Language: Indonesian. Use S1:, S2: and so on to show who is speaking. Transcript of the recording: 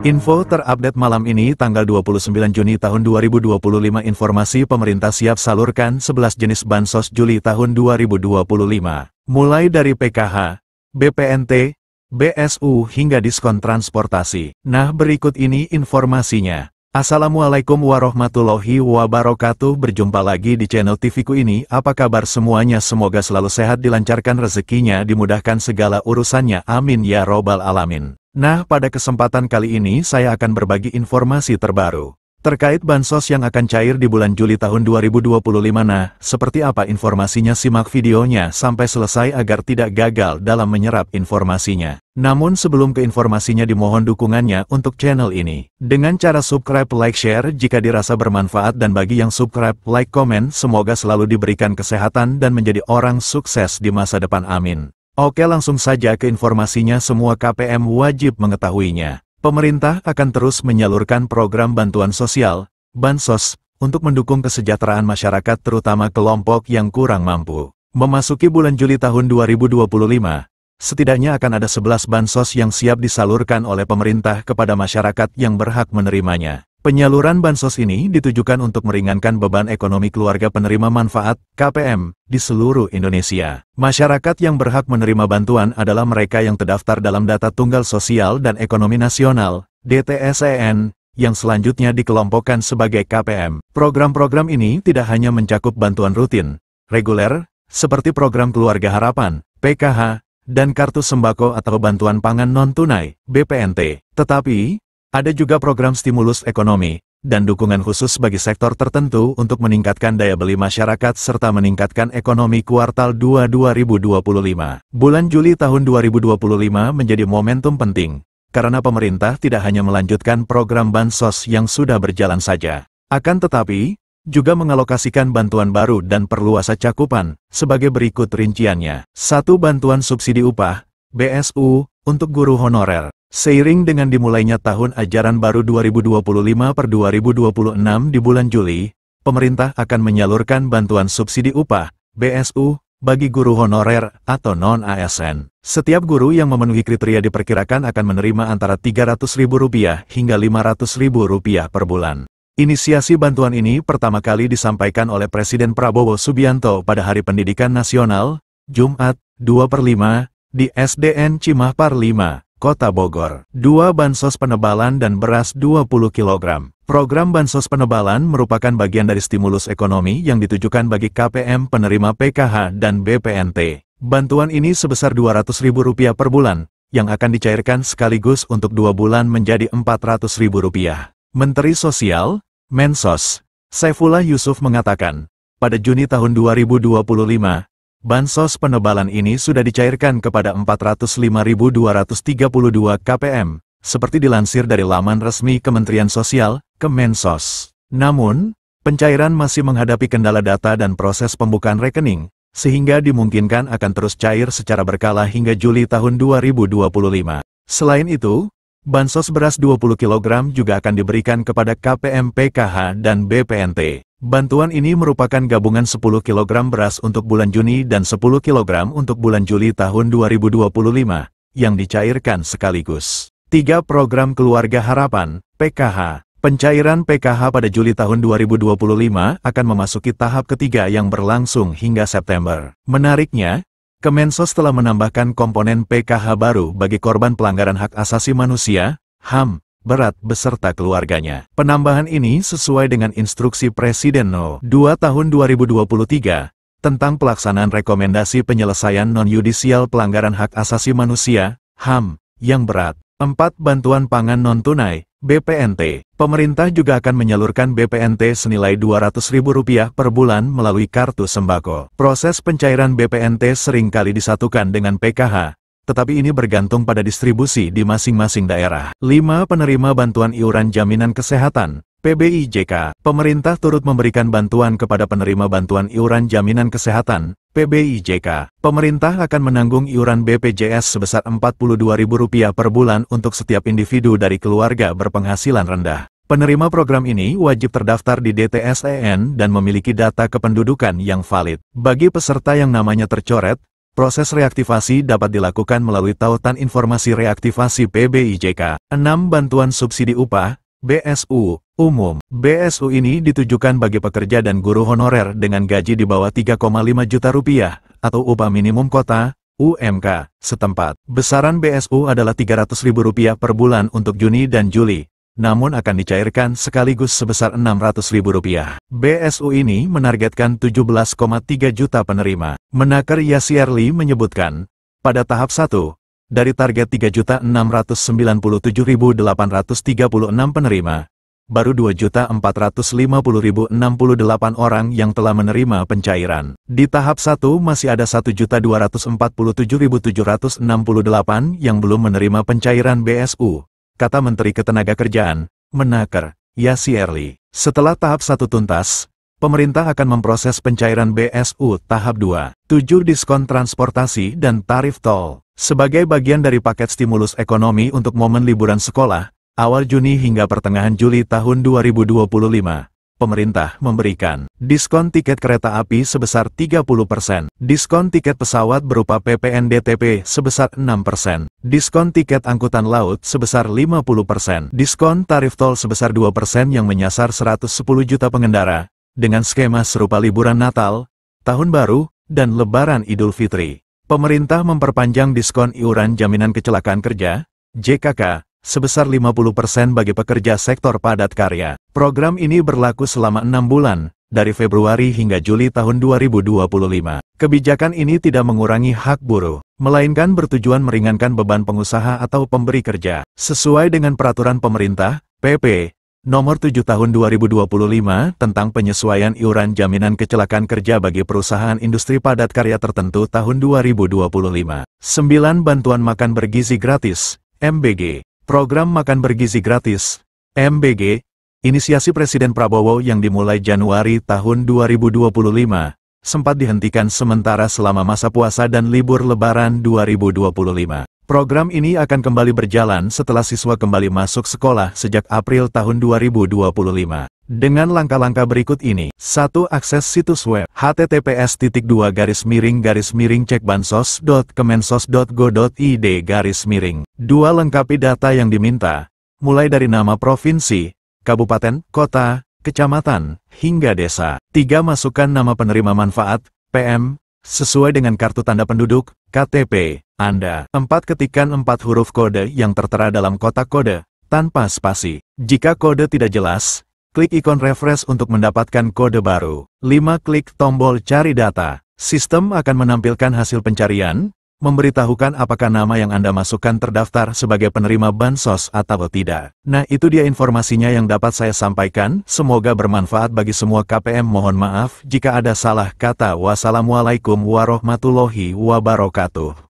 S1: Info terupdate malam ini tanggal 29 Juni tahun 2025. Informasi pemerintah siap salurkan 11 jenis bansos Juli tahun 2025. Mulai dari PKH, BPNT, BSU hingga diskon transportasi. Nah, berikut ini informasinya. Assalamualaikum warahmatullahi wabarakatuh. Berjumpa lagi di channel TV-ku ini. Apa kabar semuanya? Semoga selalu sehat, dilancarkan rezekinya, dimudahkan segala urusannya. Amin ya robbal alamin. Nah, pada kesempatan kali ini saya akan berbagi informasi terbaru terkait bansos yang akan cair di bulan Juli tahun 2025. Nah, seperti apa informasinya? Simak videonya sampai selesai agar tidak gagal dalam menyerap informasinya. Namun sebelum ke informasinya, dimohon dukungannya untuk channel ini dengan cara subscribe, like, share jika dirasa bermanfaat, dan bagi yang subscribe, like, komen, semoga selalu diberikan kesehatan dan menjadi orang sukses di masa depan. Amin. Oke, langsung saja ke informasinya. Semua KPM wajib mengetahuinya. Pemerintah akan terus menyalurkan program bantuan sosial, bansos, untuk mendukung kesejahteraan masyarakat terutama kelompok yang kurang mampu. Memasuki bulan Juli tahun 2025, setidaknya akan ada 11 bansos yang siap disalurkan oleh pemerintah kepada masyarakat yang berhak menerimanya. Penyaluran bansos ini ditujukan untuk meringankan beban ekonomi keluarga penerima manfaat (KPM) di seluruh Indonesia. Masyarakat yang berhak menerima bantuan adalah mereka yang terdaftar dalam Data Tunggal Sosial dan Ekonomi Nasional (DTSEN), yang selanjutnya dikelompokkan sebagai KPM. Program-program ini tidak hanya mencakup bantuan rutin, reguler, seperti program Keluarga Harapan, PKH, dan Kartu Sembako atau Bantuan Pangan Non-Tunai, BPNT, tetapi ada juga program stimulus ekonomi dan dukungan khusus bagi sektor tertentu untuk meningkatkan daya beli masyarakat serta meningkatkan ekonomi kuartal 2 2025. Bulan Juli tahun 2025 menjadi momentum penting, karena pemerintah tidak hanya melanjutkan program bansos yang sudah berjalan saja, akan tetapi juga mengalokasikan bantuan baru dan perluasan cakupan, sebagai berikut rinciannya. 1. Bantuan subsidi upah, BSU, untuk guru honorer. Seiring dengan dimulainya tahun ajaran baru 2025/2026 di bulan Juli, pemerintah akan menyalurkan bantuan subsidi upah, BSU, bagi guru honorer atau non-ASN. Setiap guru yang memenuhi kriteria diperkirakan akan menerima antara Rp300.000 hingga Rp500.000 per bulan. Inisiasi bantuan ini pertama kali disampaikan oleh Presiden Prabowo Subianto pada Hari Pendidikan Nasional, Jumat, 2/5, di SDN Cimahpar 5, Kota Bogor. 2. Bansos penebalan dan beras 20 kg. Program bansos penebalan merupakan bagian dari stimulus ekonomi yang ditujukan bagi KPM penerima PKH dan BPNT. Bantuan ini sebesar Rp200.000 per bulan, yang akan dicairkan sekaligus untuk 2 bulan menjadi Rp400.000. Menteri Sosial, Mensos, Saifullah Yusuf mengatakan, pada Juni tahun 2025, bansos penebalan ini sudah dicairkan kepada 405.232 KPM, seperti dilansir dari laman resmi Kementerian Sosial, Kemensos. Namun, pencairan masih menghadapi kendala data dan proses pembukaan rekening, sehingga dimungkinkan akan terus cair secara berkala hingga Juli tahun 2025. Selain itu, bansos beras 20 kg juga akan diberikan kepada KPM PKH dan BPNT. Bantuan ini merupakan gabungan 10 kg beras untuk bulan Juni dan 10 kg untuk bulan Juli tahun 2025, yang dicairkan sekaligus. 3. Program Keluarga Harapan, PKH. Pencairan PKH pada Juli tahun 2025 akan memasuki tahap ketiga yang berlangsung hingga September. Menariknya, Kemensos telah menambahkan komponen PKH baru bagi korban pelanggaran hak asasi manusia, HAM, berat beserta keluarganya. Penambahan ini sesuai dengan Instruksi Presiden No. 2 Tahun 2023 tentang pelaksanaan rekomendasi penyelesaian non-yudisial pelanggaran hak asasi manusia, HAM, yang berat. 4. Bantuan pangan non-tunai, BPNT. Pemerintah juga akan menyalurkan BPNT senilai Rp200.000 per bulan melalui Kartu Sembako. Proses pencairan BPNT seringkali disatukan dengan PKH, tetapi ini bergantung pada distribusi di masing-masing daerah. 5. Penerima bantuan iuran jaminan kesehatan, PBIJK. Pemerintah turut memberikan bantuan kepada penerima bantuan iuran jaminan kesehatan, PBIJK. Pemerintah akan menanggung iuran BPJS sebesar Rp42.000 per bulan untuk setiap individu dari keluarga berpenghasilan rendah. Penerima program ini wajib terdaftar di DTSEN dan memiliki data kependudukan yang valid. Bagi peserta yang namanya tercoret, Proses reaktivasi dapat dilakukan melalui Tautan Informasi Reaktivasi PBIJK. 6. Bantuan Subsidi Upah, BSU, umum. BSU ini ditujukan bagi pekerja dan guru honorer dengan gaji di bawah 3,5 juta rupiah, atau upah minimum kota, UMK, setempat. Besaran BSU adalah Rp300.000 per bulan untuk Juni dan Juli, namun akan dicairkan sekaligus sebesar Rp600.000. BSU ini menargetkan 17,3 juta penerima. Menaker Yasierli menyebutkan, pada tahap 1, dari target 3.697.836 penerima, baru 2.450.068 orang yang telah menerima pencairan. Di tahap 1 masih ada 1.247.768 yang belum menerima pencairan BSU, kata Menteri Ketenagakerjaan, Menaker Yasierli. Setelah tahap 1 tuntas, pemerintah akan memproses pencairan BSU tahap 2. 7. Diskon transportasi dan tarif tol. Sebagai bagian dari paket stimulus ekonomi untuk momen liburan sekolah, awal Juni hingga pertengahan Juli tahun 2025, pemerintah memberikan diskon tiket kereta api sebesar 30%, diskon tiket pesawat berupa PPNDTP sebesar 6%, diskon tiket angkutan laut sebesar 50%, diskon tarif tol sebesar 2% yang menyasar 110 juta pengendara, dengan skema serupa liburan Natal, Tahun Baru, dan Lebaran Idul Fitri. Pemerintah memperpanjang diskon iuran jaminan kecelakaan kerja, JKK, sebesar 50% bagi pekerja sektor padat karya. Program ini berlaku selama 6 bulan, dari Februari hingga Juli tahun 2025. Kebijakan ini tidak mengurangi hak buruh, melainkan bertujuan meringankan beban pengusaha atau pemberi kerja. Sesuai dengan peraturan pemerintah, PP, Nomor 7 Tahun 2025 tentang penyesuaian iuran jaminan kecelakaan kerja bagi perusahaan industri padat karya tertentu tahun 2025. 9. Bantuan makan bergizi gratis, MBG. Program Makan Bergizi Gratis, MBG, inisiasi Presiden Prabowo yang dimulai Januari tahun 2025, sempat dihentikan sementara selama masa puasa dan libur Lebaran 2025. Program ini akan kembali berjalan setelah siswa kembali masuk sekolah sejak April tahun 2025. Dengan langkah-langkah berikut ini. 1. Akses situs web https://cekbansos.kemensos.go.id. 2. Lengkapi data yang diminta, mulai dari nama provinsi, kabupaten, kota, kecamatan, hingga desa. 3. Masukkan nama penerima manfaat, PM, sesuai dengan kartu tanda penduduk, KTP, Anda. 4. Ketikkan 4 huruf kode yang tertera dalam kotak kode, tanpa spasi. Jika kode tidak jelas, klik ikon refresh untuk mendapatkan kode baru. 5. Klik tombol cari data. Sistem akan menampilkan hasil pencarian, memberitahukan apakah nama yang Anda masukkan terdaftar sebagai penerima bansos atau tidak. Nah, itu dia informasinya yang dapat saya sampaikan. Semoga bermanfaat bagi semua KPM. Mohon maaf jika ada salah kata. Wassalamualaikum warahmatullahi wabarakatuh.